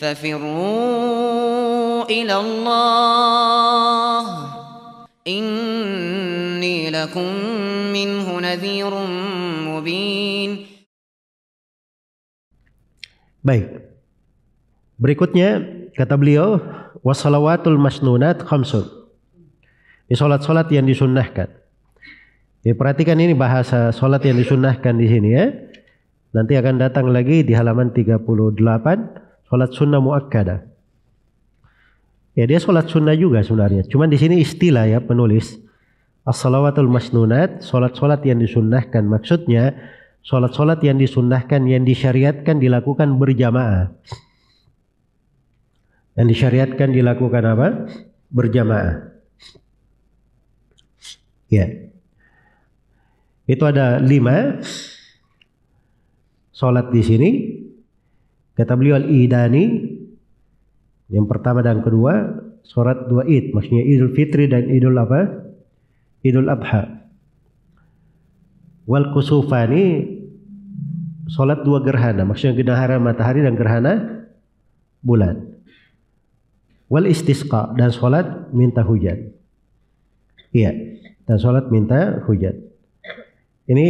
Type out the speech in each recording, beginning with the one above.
ففروا إلى الله إني لكم منه نذير مبين. Baik. Berikutnya kata beliau wassalawatul masnunat khamsun. Ini salat-salat yang disunnahkan. Ya, perhatikan ini bahasa salat yang disunnahkan di sini ya. Nanti akan datang lagi di halaman 38 salat sunnah muakkadah. Ya dia salat sunnah juga sebenarnya. Cuman di sini istilah ya penulis. As-salawatul masnunat, salat-salat yang disunnahkan. Maksudnya salat-salat yang disunnahkan yang disyariatkan dilakukan berjamaah. Yang disyariatkan dilakukan apa? Berjamaah. Ya. Itu ada 5 salat di sini. Kata beliau al-idani yang pertama dan kedua, salat 2 Id, maksudnya Idul Fitri dan Idul apa? Idul Adha. Wal kusufani salat 2 gerhana, maksudnya gerhana matahari dan gerhana bulan. Wal istisqa dan salat minta hujan. Iya, dan salat minta hujan. Ini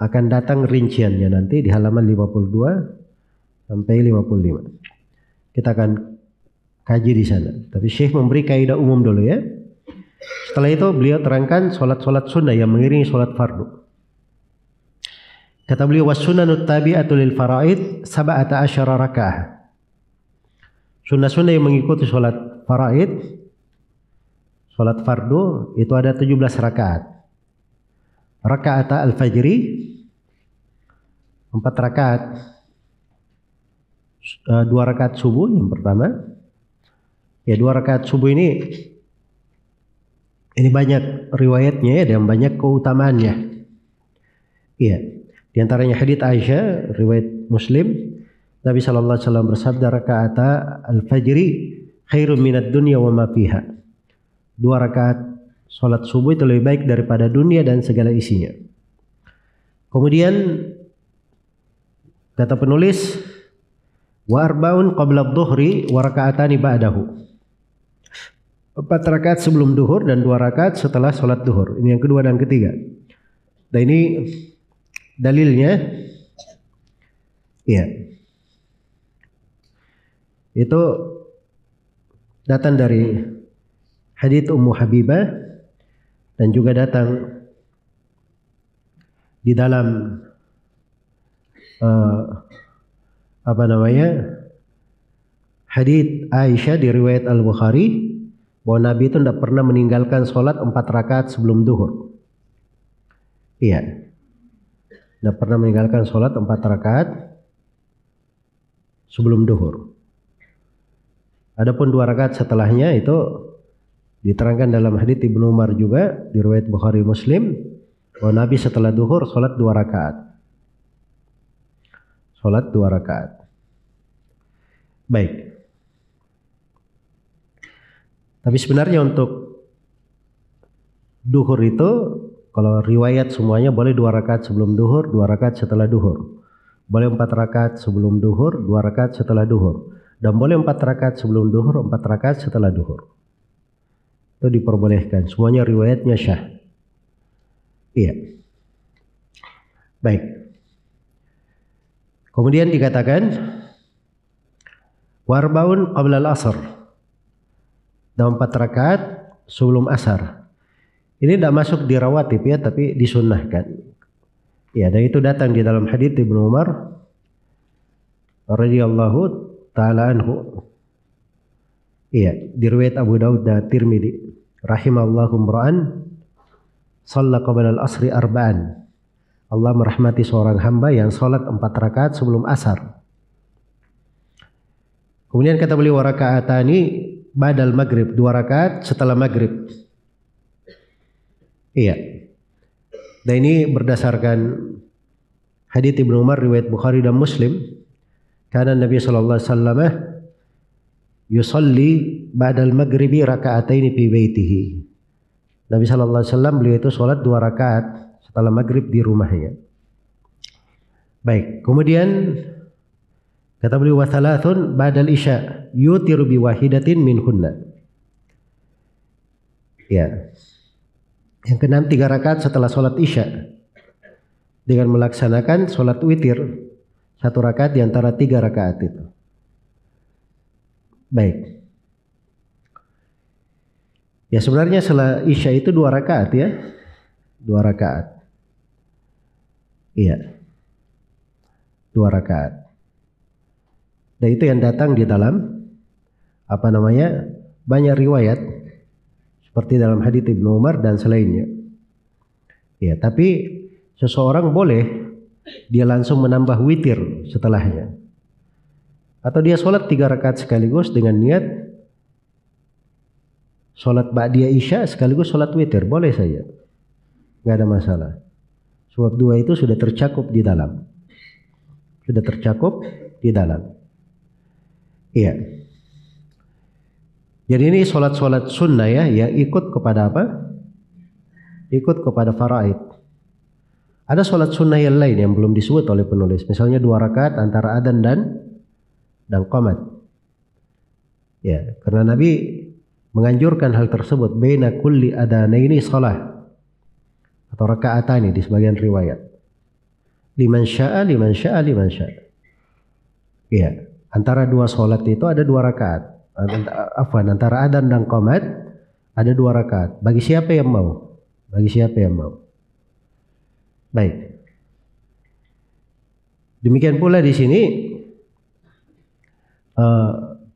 akan datang rinciannya nanti di halaman 52 sampai 55. Kita akan kaji di sana. Tapi Syekh memberi kaidah umum dulu ya. Setelah itu beliau terangkan salat-salat sunnah yang mengiringi salat fardu. Kata beliau was-sunnanut tabi'atu lil faraid 17 rakaah. Sunnah-sunnah yang mengikuti salat faraid, salat fardu itu ada 17 rakaat. Rakaat al-fajri 4 rakaat. 2 rakaat subuh yang pertama. Ya 2 rakaat subuh ini banyak riwayatnya ya dan banyak keutamaannya. Iya. Di antaranya hadits Aisyah riwayat Muslim, Nabi sallallahu alaihi wasallam bersabda rakaat al-fajri khairun minad dunya wa ma fiha. 2 rakaat salat subuh itu lebih baik daripada dunia dan segala isinya. Kemudian kata penulis wa arba'un qabla adh-dhuhri wa raka'atani ba'dahu. 4 rakaat sebelum duhur dan 2 rakaat setelah salat duhur. Ini yang kedua dan ketiga. Dan ini dalilnya ya. Itu datang dari hadits Ummu Habibah dan juga datang di dalam hadits Aisyah di riwayat Al-Bukhari bahwa Nabi itu tidak pernah meninggalkan sholat 4 rakaat sebelum duhur. Iya, tidak pernah meninggalkan sholat 4 rakaat sebelum duhur. Adapun 2 rakaat setelahnya itu diterangkan dalam hadits Ibnu Umar juga di riwayat Bukhari Muslim bahwa Nabi setelah duhur sholat 2 rakaat. Sholat 2 rakaat. Baik. Tapi sebenarnya untuk duhur itu kalau riwayat semuanya boleh 2 rakaat sebelum duhur, 2 rakaat setelah duhur. Boleh 4 rakaat sebelum duhur, 2 rakaat setelah duhur. Dan boleh 4 rakaat sebelum duhur, 4 rakaat setelah duhur. Itu diperbolehkan. Semuanya riwayatnya syah. Iya. Baik. Kemudian dikatakan warbaun qabla al-asr. Dan 4 rakaat sebelum asar. Ini tidak masuk di rawatib ya, tapi disunnahkan. Ya, dan itu datang di dalam hadits Ibnu Umar radhiyallahu taala anhu. Iya, di riwayat Abu Daud dan Tirmidzi. Rahimallahu imra'an shalla qabla al-asri arba'an. Allah merahmati seorang hamba yang salat 4 rakaat sebelum asar. Kemudian kata beliau wa raka'atani badal maghrib, 2 rakaat setelah maghrib. Iya. Dan ini berdasarkan hadits Ibnu Umar riwayat Bukhari dan Muslim. Karena Nabi sallallahu alaihi wasallam yusalli ba'dal maghribi raka'ataini fi baitihi. Nabi sallallahu alaihi wasallam beliau itu salat 2 rakaat setelah maghrib di rumahnya. Baik, kemudian Kata beliau wa thalathun ba'dal isya yutiru bi wahidatin minhunna. Ya. Yang keenam 3 rakaat setelah sholat isya dengan melaksanakan sholat witir 1 rakaat di antara 3 rakaat itu. Baik. Ya sebenarnya setelah isya itu 2 rakaat ya. 2 rakaat. Iya. 2 rakaat. Dan itu yang datang di dalam banyak riwayat seperti dalam hadits Ibnu Umar dan selainnya. Ya, tapi seseorang boleh dia langsung menambah witir setelahnya. Atau dia sholat 3 rakaat sekaligus dengan niat sholat ba'diyah isya sekaligus sholat witir, boleh saja, nggak ada masalah. Sebab 2 itu sudah tercakup di dalam, Iya. Jadi ini sholat sunnah ya ikut kepada apa? Ikut kepada faraid. Ada sholat sunnah yang lain yang belum disebut oleh penulis, misalnya 2 rakaat antara adzan dan qomat. Ya, karena Nabi menganjurkan hal tersebut, baina kulli adanaini shalah atau rakaatani di sebagian riwayat. Liman syaa. Iya, antara 2 sholat itu ada 2 rakaat. Antara adzan dan qomat ada 2 rakaat. Bagi siapa yang mau? Baik. Demikian pula di sini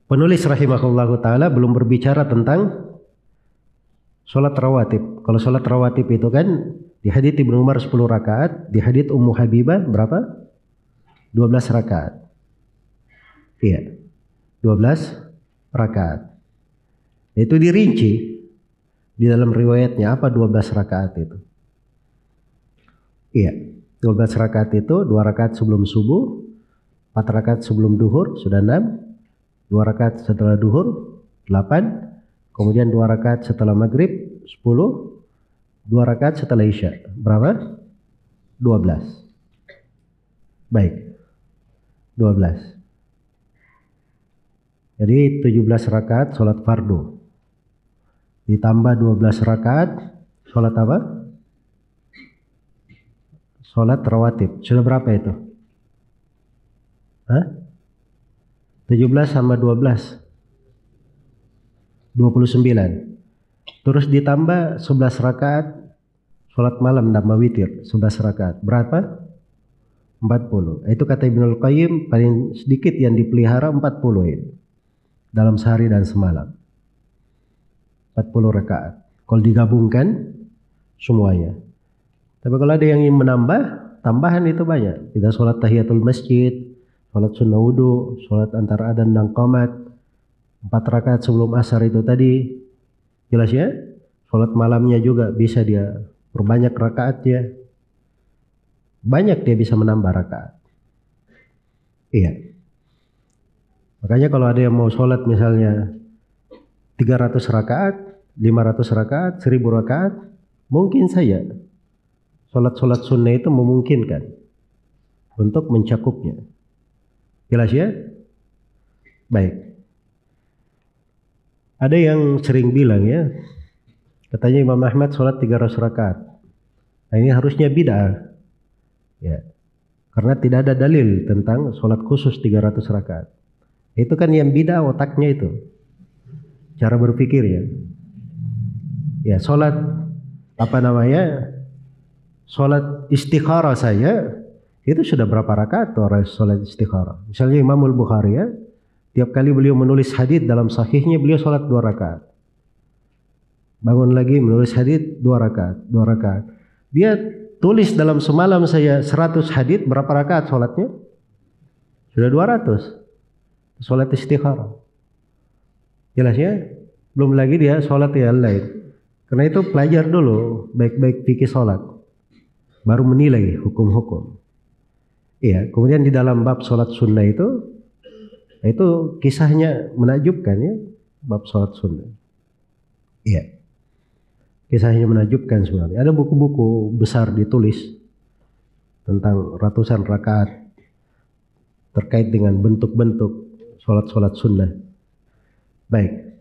penulis rahimahullahu taala belum berbicara tentang sholat rawatib. Kalau sholat rawatib itu kan di hadits Ibnu Umar 10 rakaat, di hadits Ummu Habibah berapa? 12 rakaat. Iya. 12 rakaat. Itu dirinci di dalam riwayatnya apa 12 rakaat itu. Iya, 12 rakaat itu 2 rakaat sebelum subuh, 4 rakaat sebelum duhur, sudah 6, 2 rakaat setelah duhur, 8, kemudian 2 rakaat setelah maghrib, 10, 2 rakaat setelah isya. Berapa? 12. Baik, 12. Jadi 17 rakaat sholat fardu. Ditambah 12 rakaat sholat apa? Sholat rawatib. Sudah berapa itu? 17 sama 12. 29. Terus ditambah 11 rakaat sholat malam tambah witir. 11 rakaat. Berapa? 40. Itu kata Ibnul Qayyim paling sedikit yang dipelihara 40 ini. Dalam sehari dan semalam 40 rakaat kalau digabungkan semuanya. Tapi kalau ada yang ingin menambah, tambahan itu banyak. Kita sholat tahiyatul masjid, sholat sunnah wudu, sholat antara adzan dan qomat, 4 rakaat sebelum asar itu tadi, jelas ya. Sholat malamnya juga bisa dia perbanyak rakaatnya, banyak dia bisa menambah rakaat. Iya. Makanya kalau ada yang mau sholat misalnya 300 rakaat, 500 rakaat, 1000 rakaat, mungkin saja sholat sunnah itu memungkinkan untuk mencakupnya. Jelas ya? Baik. Ada yang sering bilang ya, katanya Imam Ahmad sholat 300 rakaat. Nah ini harusnya bid'ah. Ya. Karena tidak ada dalil tentang sholat khusus 300 rakaat. Itu kan yang bid'ah otaknya itu, cara berpikir ya. Ya sholat sholat istikharah saya itu sudah berapa rakaat orang sholat istikharah. Misalnya Imamul Bukhari ya, tiap kali beliau menulis hadits dalam sahihnya beliau sholat 2 rakaat. Bangun lagi menulis hadits 2 rakaat. Dia tulis dalam semalam saya 100 hadits, berapa rakaat sholatnya? Sudah 200. Sholat istikharah. Jelas ya? Belum lagi dia sholat yang lain. Karena itu pelajar dulu baik-baik fikih sholat, baru menilai hukum-hukum. Iya. Kemudian di dalam bab sholat sunnah itu kisahnya menakjubkan ya, bab sholat sunnah. Iya. Kisahnya menakjubkan sebenarnya. Ada buku-buku besar ditulis tentang ratusan rakaat terkait dengan bentuk-bentuk sholat-sholat sunnah. Baik.